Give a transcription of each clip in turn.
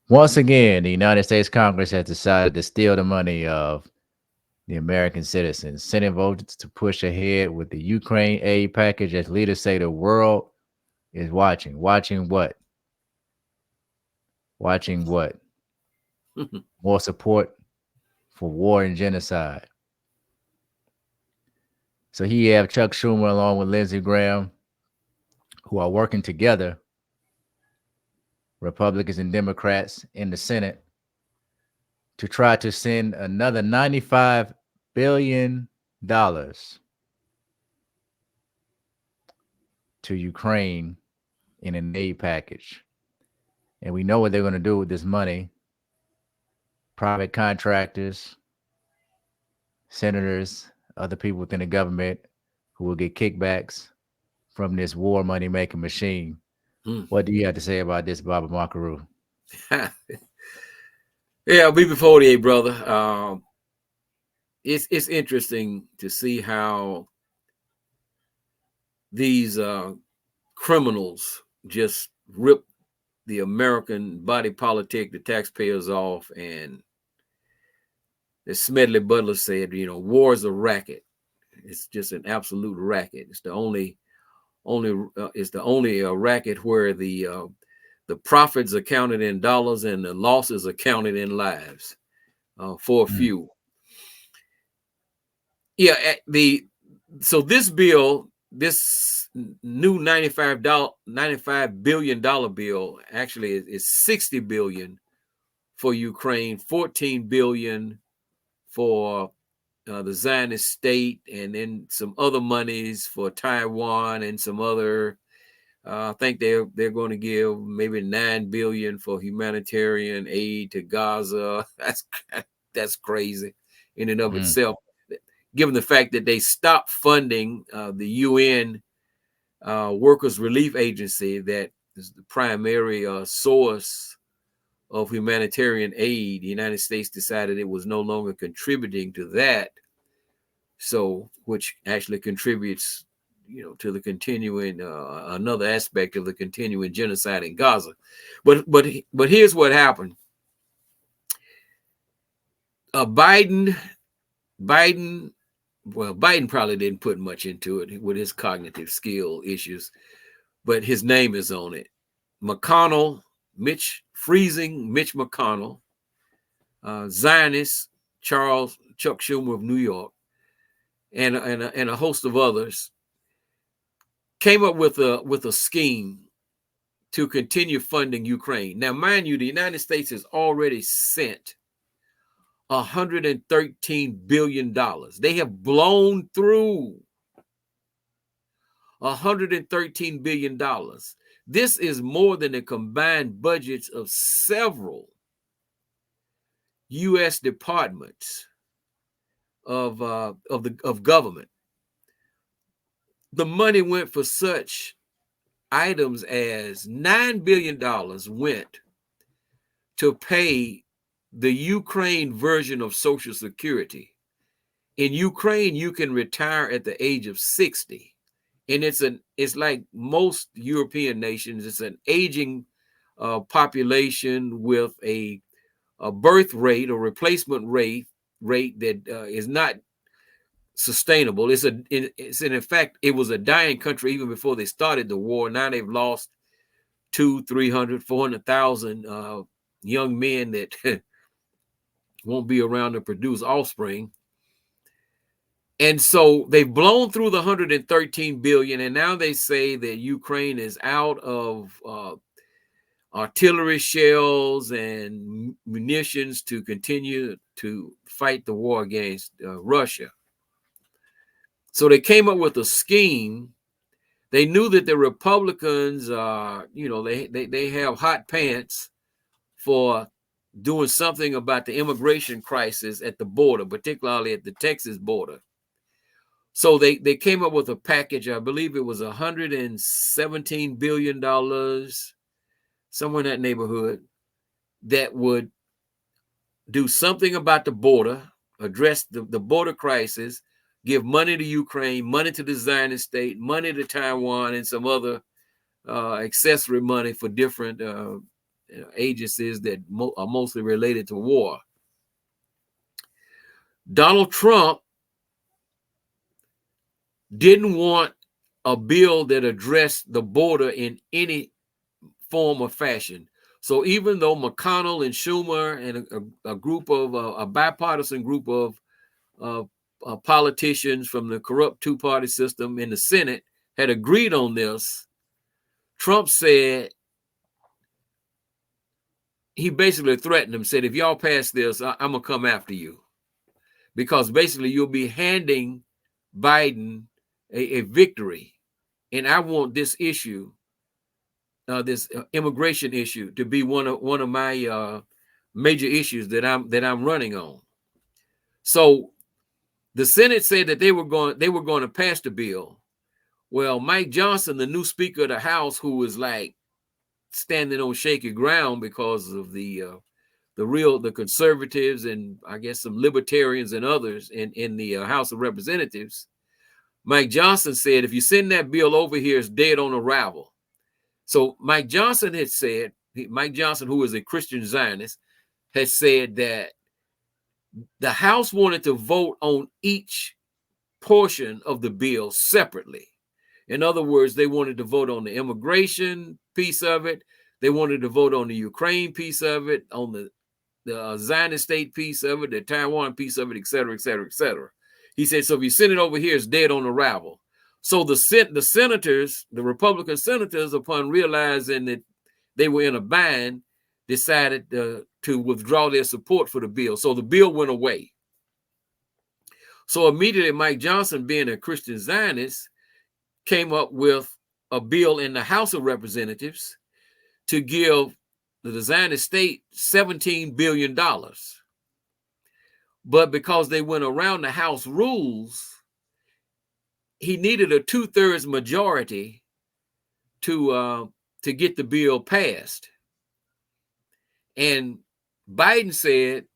Once again, the United States Congress has decided to steal the money of the American citizens. Senate votes to push ahead with the Ukraine aid package as leaders say the world is watching. Watching what? Watching what? More support for war and genocide. So he have Chuck Schumer along with Lindsey Graham, who are working together, Republicans and Democrats in the Senate, to try to send another $95 billion to Ukraine in an aid package. And we know what they're going to do with this money. Private contractors, senators, other people within the government who will get kickbacks from this war money making machine. What do you have to say about this, Baba Makaru? Yeah, BB48, brother. It's interesting to see how these criminals just rip the American body politic, the taxpayers off, and as Smedley Butler said, war is a racket. It's just an absolute racket. It's the only racket where the profits are counted in dollars and the losses are counted in lives for a few. Yeah, so this bill, this new $95 billion bill, actually is $60 billion for Ukraine, $14 billion for the Zionist state, and then some other monies for Taiwan and some other. I think they're going to give maybe $9 billion for humanitarian aid to Gaza. That's crazy in and of itself, given the fact that they stopped funding the UN Workers Relief Agency, that is the primary source of humanitarian aid. The United States decided it was no longer contributing to that, so which actually contributes, to the continuing another aspect of the continuing genocide in Gaza. But here's what happened. Biden probably didn't put much into it with his cognitive skill issues, but his name is on it. McConnell, Mitch McConnell, Zionist Chuck Schumer of New York, and a host of others came up with a scheme to continue funding Ukraine. Now, mind you, the United States has already sent $113 billion. They have blown through $113 billion. This is more than the combined budgets of several U.S. departments of government. The money went for such items as $9 billion went to pay the Ukraine version of Social Security. In Ukraine, you can retire at the age of 60. And it's like most European nations, it's an aging population with a birth rate or replacement rate that is not sustainable. In fact, it was a dying country even before they started the war. Now they've lost 200,000, 300,000, 400,000 young men that won't be around to produce offspring. And so they've blown through the $113 billion, and now they say that Ukraine is out of artillery shells and munitions to continue to fight the war against Russia. So they came up with a scheme. They knew that the Republicans, they have hot pants for doing something about the immigration crisis at the border, particularly at the Texas border. So they came up with a package. I believe it was $117 billion, somewhere in that neighborhood, that would do something about the border, address the border crisis, give money to Ukraine, money to the Zionist state, money to Taiwan, and some other accessory money for different agencies that are mostly related to war. Donald Trump didn't want a bill that addressed the border in any form or fashion. So even though McConnell and Schumer and a group of a bipartisan group of politicians from the corrupt two-party system in the Senate had agreed on this, Trump said, he basically threatened them, said, if y'all pass this, I'm going to come after you. Because basically you'll be handing Biden a victory. And I want this issue, this immigration issue, to be one of my major issues that I'm running on. So the Senate said that they were going to pass the bill. Well, Mike Johnson, the new Speaker of the House, who was like standing on shaky ground because of the conservatives and I guess some libertarians and others in the House of Representatives, Mike Johnson said, if you send that bill over here, it's dead on arrival. So Mike Johnson, who is a Christian Zionist, has said that the House wanted to vote on each portion of the bill separately. In other words, they wanted to vote on the immigration piece of it. They wanted to vote on the Ukraine piece of it, on the Zionist state piece of it, the Taiwan piece of it, et cetera, et cetera, et cetera. He said, so if you send it over here, it's dead on arrival. So the senators, the Republican senators, upon realizing that they were in a bind, decided to withdraw their support for the bill. So the bill went away. So immediately Mike Johnson, being a Christian Zionist, came up with a bill in the House of Representatives to give the Zionist state $17 billion. But because they went around the House rules, he needed a 2/3 majority to get the bill passed. And Biden said,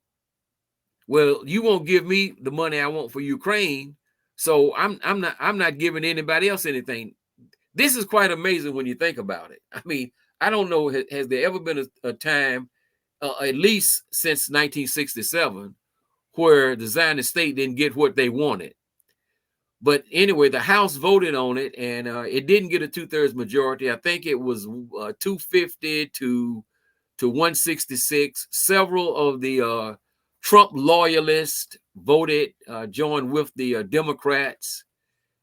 well, you won't give me the money I want for Ukraine, so I'm not giving anybody else anything. This is quite amazing when you think about it. I mean, I don't know, has there ever been a time, at least since 1967, where the Zionist state didn't get what they wanted. But anyway, the House voted on it, and it didn't get a 2/3 majority. I think it was 250 to 166. Several of the Trump loyalists joined with the Democrats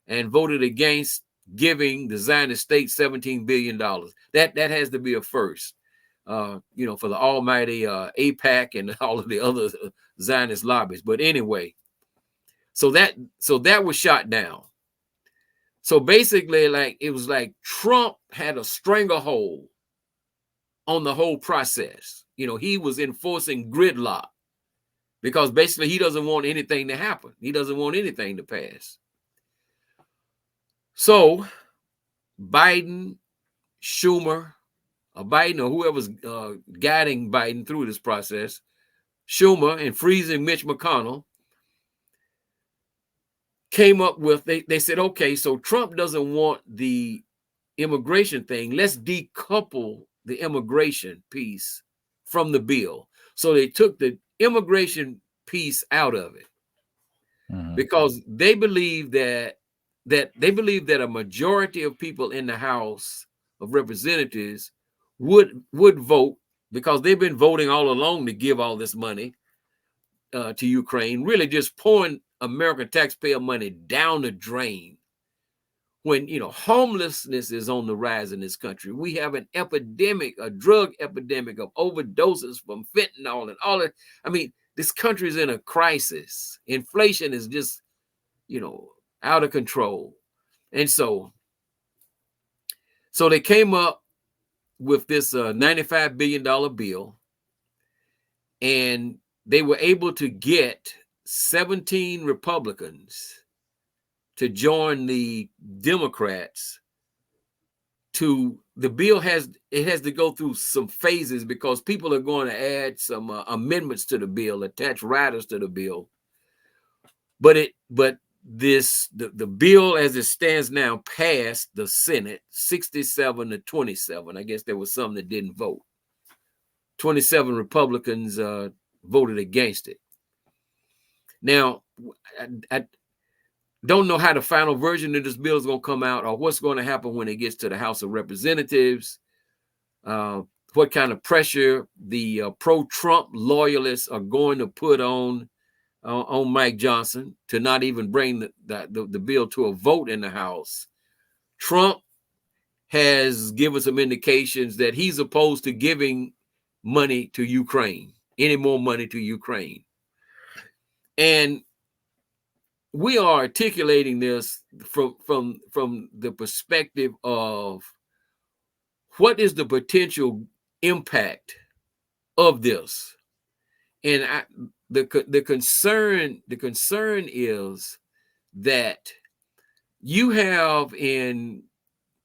and voted against giving the Zionist state $17 billion. That has to be a first, for the almighty AIPAC and all of the other Zionist lobbies. But anyway, so that was shot down. So basically, it was like Trump had a stranglehold on the whole process. He was enforcing gridlock because basically he doesn't want anything to happen. He doesn't want anything to pass. So Biden, Schumer, Biden or whoever's guiding Biden through this process, Schumer and freezing Mitch McConnell, came up with, they said, okay, so Trump doesn't want the immigration thing. Let's decouple the immigration piece from the bill. So they took the immigration piece out of it because they believe that a majority of people in the House of Representatives would vote, because they've been voting all along to give all this money to Ukraine, really just pouring American taxpayer money down the drain. When homelessness is on the rise in this country, we have an epidemic, a drug epidemic of overdoses from fentanyl and all that. I mean, this country is in a crisis. Inflation is just, out of control. And so they came up with this $95 billion bill, and they were able to get 17 Republicans to join the Democrats. The bill has to go through some phases because people are going to add some amendments to the bill, attach riders to the bill. But the bill as it stands now passed the Senate 67 to 27. I guess there was some that didn't vote. 27 Republicans voted against it. Now, I don't know how the final version of this bill is going to come out or what's going to happen when it gets to the House of Representatives, what kind of pressure the pro-Trump loyalists are going to put on Mike Johnson to not even bring the bill to a vote in the House. Trump has given some indications that he's opposed to giving money to Ukraine, any more money to Ukraine. And we are articulating this from the perspective of what is the potential impact of this. And the concern is that you have in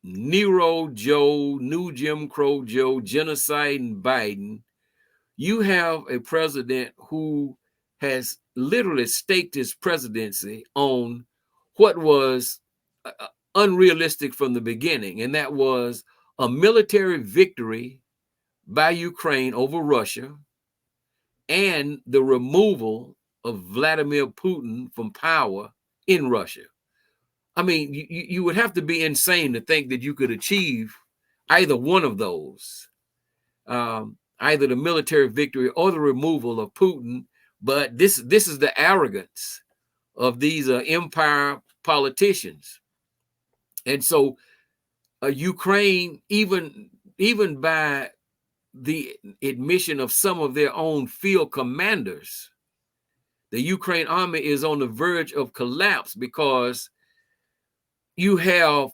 Nero Joe, New Jim Crow Joe, genocide and Biden, you have a president who has literally staked his presidency on what was unrealistic from the beginning, and that was a military victory by Ukraine over Russia and the removal of Vladimir Putin from power in Russia. I mean, you would have to be insane to think that you could achieve either one of those, either the military victory or the removal of Putin. But this is the arrogance of these empire politicians. And so Ukraine, even by the admission of some of their own field commanders, the Ukraine army is on the verge of collapse because you have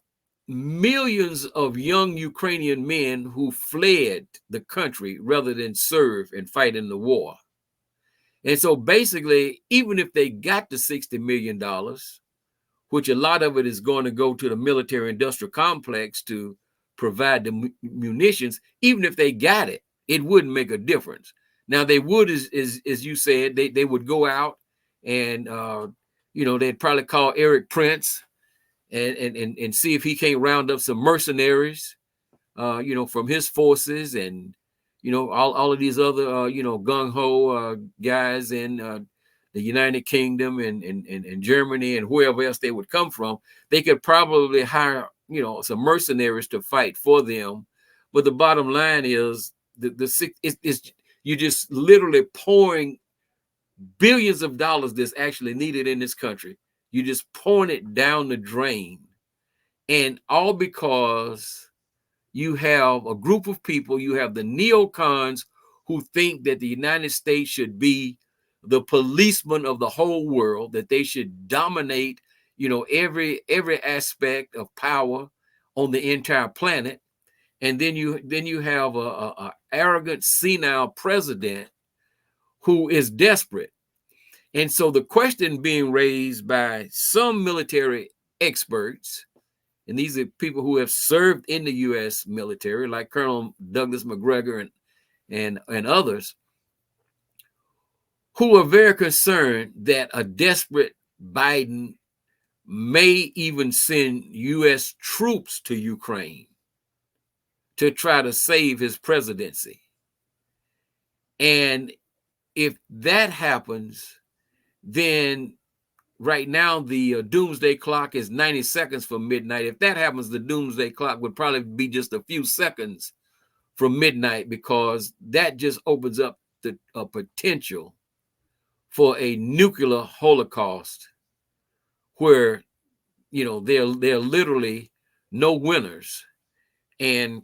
millions of young Ukrainian men who fled the country rather than serve and fight in the war. And so basically, even if they got the $60 million, which a lot of it is going to go to the military industrial complex to provide the munitions, even if they got it, it wouldn't make a difference. Now they would, as you said, they would go out and they'd probably call Eric Prince and see if he can't round up some mercenaries, from his forces, and all of these other gung ho guys in the United Kingdom and Germany and wherever else they would come from. They could probably hire some mercenaries to fight for them. But the bottom line is you're just literally pouring billions of dollars that's actually needed in this country. You just pouring it down the drain, and all because you have a group of people, you have the neocons who think that the United States should be the policeman of the whole world, that they should dominate, every aspect of power on the entire planet. And then you have a arrogant, senile president who is desperate. And so the question being raised by some military experts, and these are people who have served in the U.S. military, like Colonel Douglas McGregor and others, who are very concerned that a desperate Biden may even send U.S. troops to Ukraine to try to save his presidency. And if that happens, then right now the doomsday clock is 90 seconds from midnight. If that happens, the doomsday clock would probably be just a few seconds from midnight, because that just opens up the potential for a nuclear holocaust where there are literally no winners. And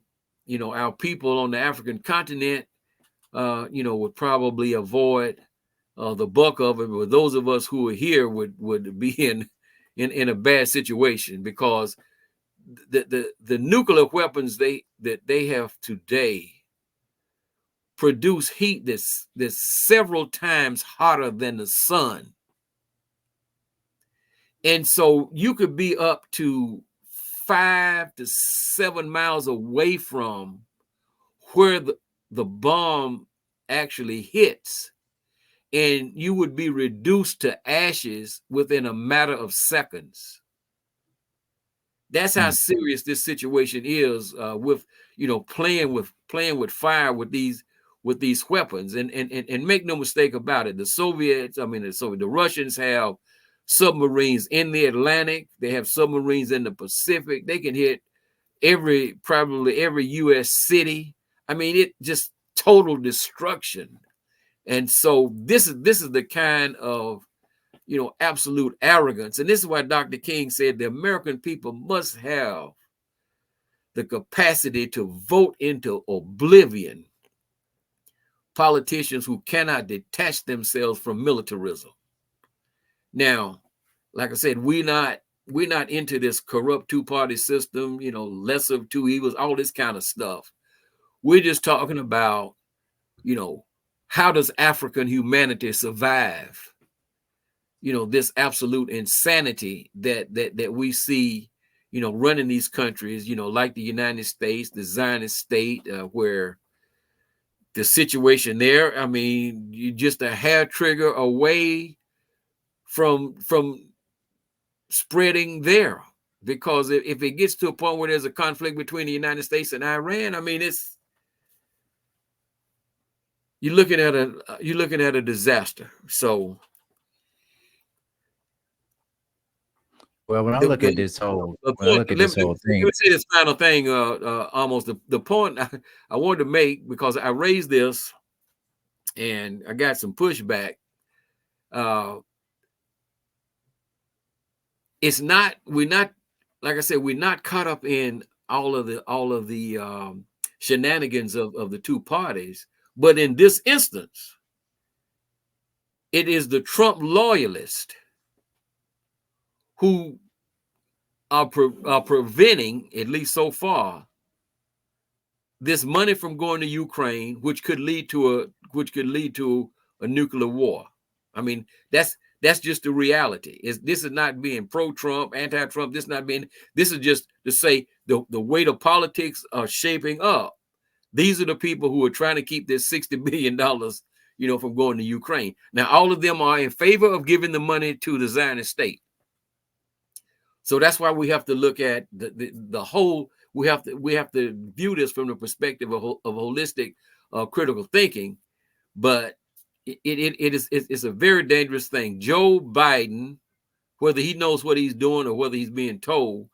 our people on the African continent would probably avoid the buck of it, but those of us who are here would be in a bad situation, because the nuclear weapons that they have today produce heat that's several times hotter than the sun. And so you could be up to 5 to 7 miles away from where the bomb actually hits, and you would be reduced to ashes within a matter of seconds. That's how serious this situation is, with playing with fire with these with these weapons. And make no mistake about it, the Soviets, the Russians have submarines in the Atlantic. They have submarines in the Pacific. They can hit probably every U.S. city. I mean, it just total destruction. And so this is the kind of, absolute arrogance. And this is why Dr. King said the American people must have the capacity to vote into oblivion politicians who cannot detach themselves from militarism. Now, like I said, we're not into this corrupt two-party system, lesser of two evils, all this kind of stuff. We're just talking about, how does African humanity survive, this absolute insanity that we see, running these countries, like the United States, the Zionist state, where the situation there, I mean, you're just a hair trigger away from spreading there. Because if it gets to a point where there's a conflict between the United States and Iran, I mean, you're looking at a disaster. So, well, when I look at this whole let me thing, say this final thing. Almost the point I wanted to make, because I raised this and I got some pushback. We're not, like I said, we're not caught up in all of the shenanigans of the two parties. But in this instance, it is the Trump loyalists who are preventing, at least so far, this money from going to Ukraine, which could lead to a nuclear war. I mean, that's just the reality. This is not being pro-Trump, anti-Trump. This is just to say the way the politics are shaping up. These are the people who are trying to keep this $60 billion, from going to Ukraine. Now, all of them are in favor of giving the money to the Zionist state. So that's why we have to look at the whole. We have to view this from the perspective of holistic critical thinking. But it's a very dangerous thing. Joe Biden, whether he knows what he's doing or whether he's being told,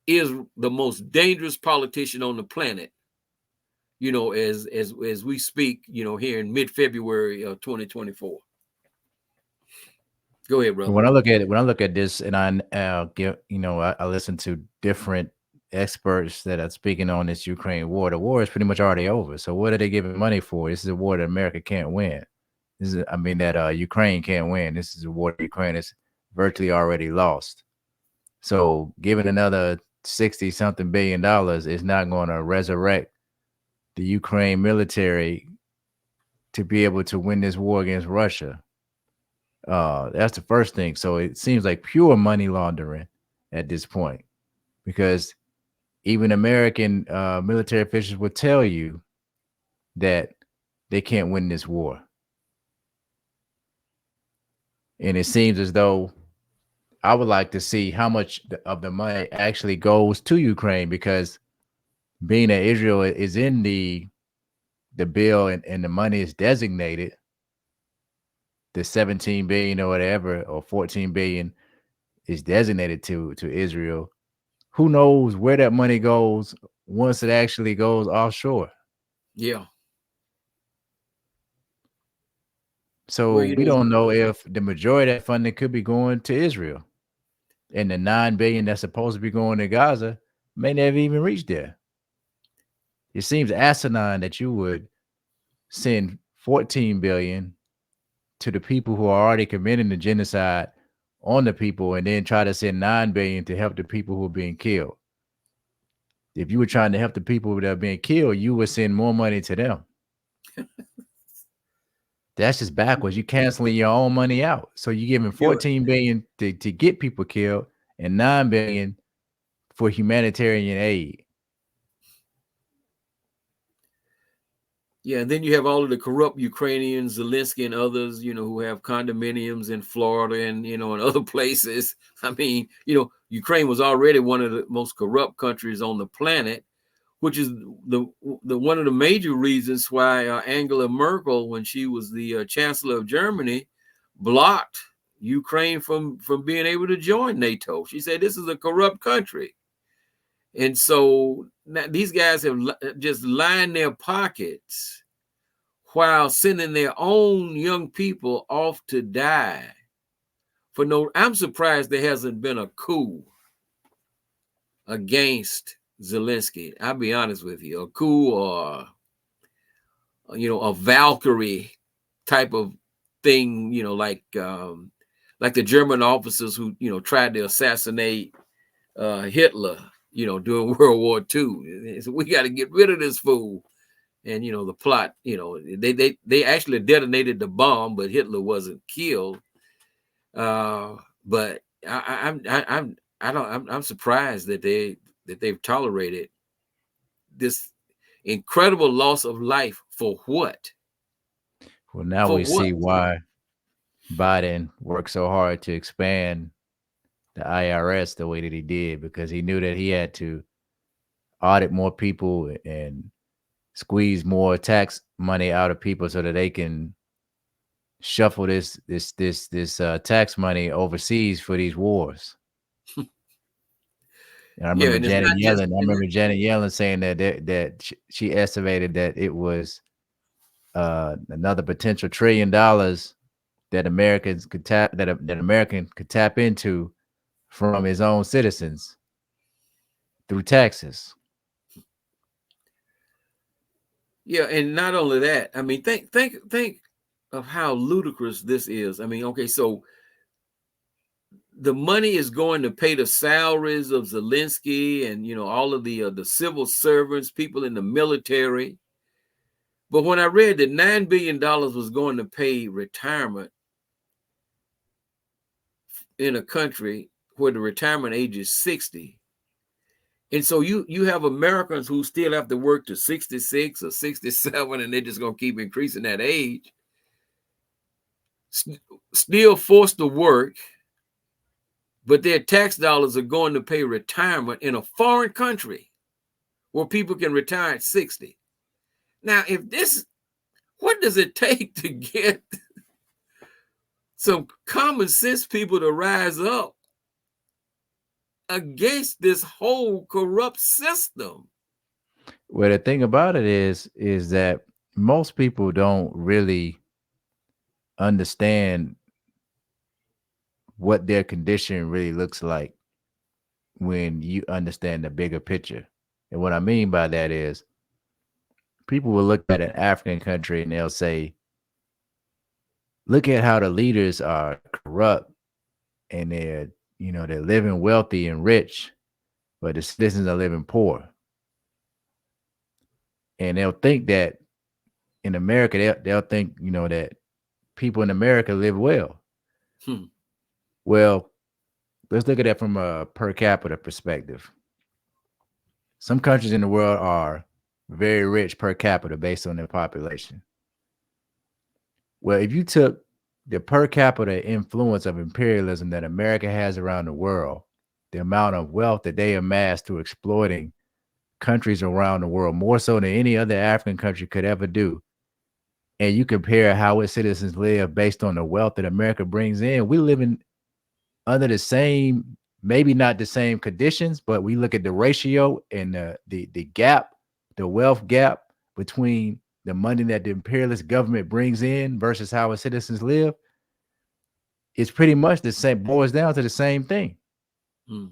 is the most dangerous politician on the planet. As we speak, here in mid-February of 2024. Go ahead, brother. When I look at this, and I listen to different experts that are speaking on this Ukraine war. The war is pretty much already over. So what are they giving money for? This is a war that America can't win. That Ukraine can't win. This is a war that Ukraine is virtually already lost. So giving another $60-something billion is not going to resurrect the Ukraine military to be able to win this war against Russia. That's the first thing. So it seems like pure money laundering at this point, because even American military officials will tell you that they can't win this war. And it seems as though I would like to see how much of the money actually goes to Ukraine, because being that Israel is in the bill and the money is designated, the 17 billion or whatever, or 14 billion is designated to Israel. Who knows where that money goes once it actually goes offshore? Yeah. So we don't know if the majority of that funding could be going to Israel, and the 9 billion that's supposed to be going to Gaza may never even reach there. It seems asinine that you would send 14 billion to the people who are already committing the genocide on the people, and then try to send 9 billion to help the people who are being killed. If you were trying to help the people that are being killed, you would send more money to them. That's just backwards. You canceling your own money out. So you're giving 14 billion to get people killed and 9 billion for humanitarian aid. Yeah, and then you have all of the corrupt Ukrainians, Zelensky and others, who have condominiums in Florida and, and other places. I mean, Ukraine was already one of the most corrupt countries on the planet, which is the the one of the major reasons why Angela Merkel, when she was the Chancellor of Germany, blocked Ukraine from being able to join NATO. She said this is a corrupt country, and so now these guys have just lined their pockets while sending their own young people off to die for no. I'm surprised there hasn't been a coup against Zelensky. I'll be honest with you, a coup or a Valkyrie type of thing, like the German officers who tried to assassinate Hitler, during World War II. So we got to get rid of this fool. And the plot, they actually detonated the bomb, but Hitler wasn't killed. But I'm surprised that they've tolerated this incredible loss of life for what? Well, now For we what? see why Biden worked so hard to expand the IRS the way that he did, because he knew that he had to audit more people and squeeze more tax money out of people so that they can shuffle this tax money overseas for these wars. And I Yeah, remember and it's Janet not just. Yellen. I remember Janet Yellen saying that she estimated that it was another potential $1 trillion that Americans could tap that American could tap into from his own citizens through taxes. Yeah, and not only that, I mean, think of how ludicrous this is. I mean, okay, so the money is going to pay the salaries of Zelensky and all of the civil servants, people in the military. But when I read that $9 billion was going to pay retirement in a country where the retirement age is 60, and so you have Americans who still have to work to 66 or 67, and they're just going to keep increasing that age, still forced to work, but their tax dollars are going to pay retirement in a foreign country where people can retire at 60. Now, what does it take to get some common sense people to rise up against this whole corrupt system? Well, the thing about it is that most people don't really understand what their condition really looks like when you understand the bigger picture. And what I mean by that is people will look at an African country and they'll say, look at how the leaders are corrupt and they're living wealthy and rich, but the citizens are living poor. And they'll think that in America, they'll think, that people in America live well. Hmm. Well, let's look at that from a per capita perspective. Some countries in the world are very rich per capita based on their population. Well, if you took the per capita influence of imperialism that America has around the world, the amount of wealth that they amass through exploiting countries around the world, more so than any other African country could ever do, and you compare how its citizens live based on the wealth that America brings in, we live in under the same, maybe not the same conditions, but we look at the ratio and the gap, the wealth gap between the money that the imperialist government brings in versus how its citizens live. It's pretty much the same, boils down to the same thing. Hmm.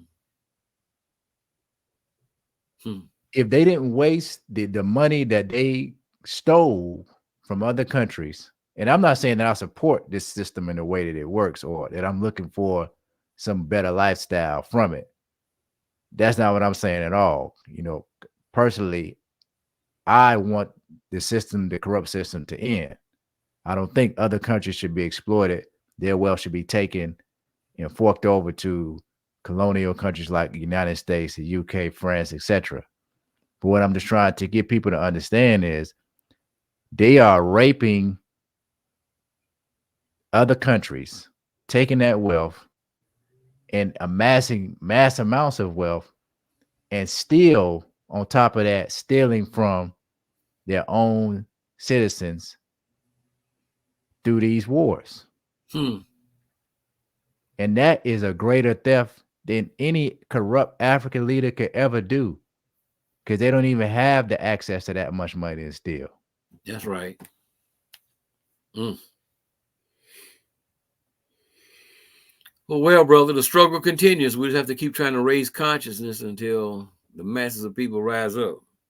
Hmm. If they didn't waste the money that they stole from other countries, and I'm not saying that I support this system in the way that it works or that I'm looking for some better lifestyle from it. That's not what I'm saying at all. Personally, I want the corrupt system to end. I don't think other countries should be exploited. Their wealth should be taken and forked over to colonial countries like the United States, the UK, France, etc. But what I'm just trying to get people to understand is they are raping other countries, taking that wealth and amassing mass amounts of wealth and still On top of that, stealing from their own citizens through these wars. And that is a greater theft than any corrupt African leader could ever do, because they don't even have the access to that much money to steal. That's right. Well, brother, the struggle continues. We just have to keep trying to raise consciousness until the masses of people rise up.